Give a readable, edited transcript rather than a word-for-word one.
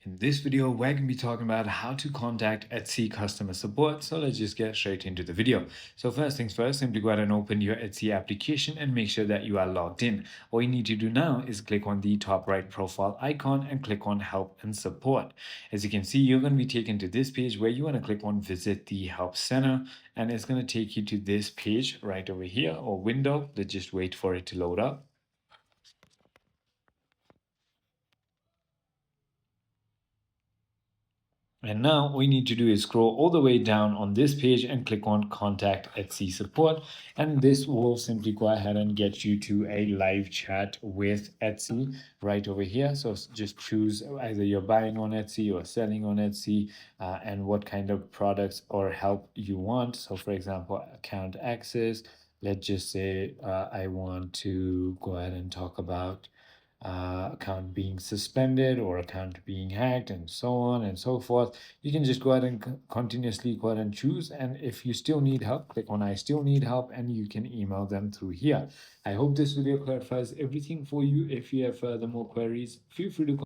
In this video, we're going to be talking about how to contact Etsy customer support. So let's just get straight into the video. So first things first, simply go ahead and open your Etsy application and make sure that you are logged in. All you need to do now is click on the top right profile icon and click on help and support. As you can see, you're going to be taken to this page where you want to click on visit the help center, and it's going to take you to this page right over here or window. Let's just wait for it to load up. And now all you need to do is scroll all the way down on this page and click on contact Etsy support. And this will simply go ahead and get you to a live chat with Etsy right over here. So just choose either you're buying on Etsy or selling on Etsy and what kind of products or help you want. So for example, account access, let's just say I want to go ahead and talk about account being suspended or account being hacked and so on and so forth. You can just go ahead and continuously go ahead and choose, and if you still need help, click on I still need help and you can email them through here. I hope this video clarifies everything for you. If you have further more queries, feel free to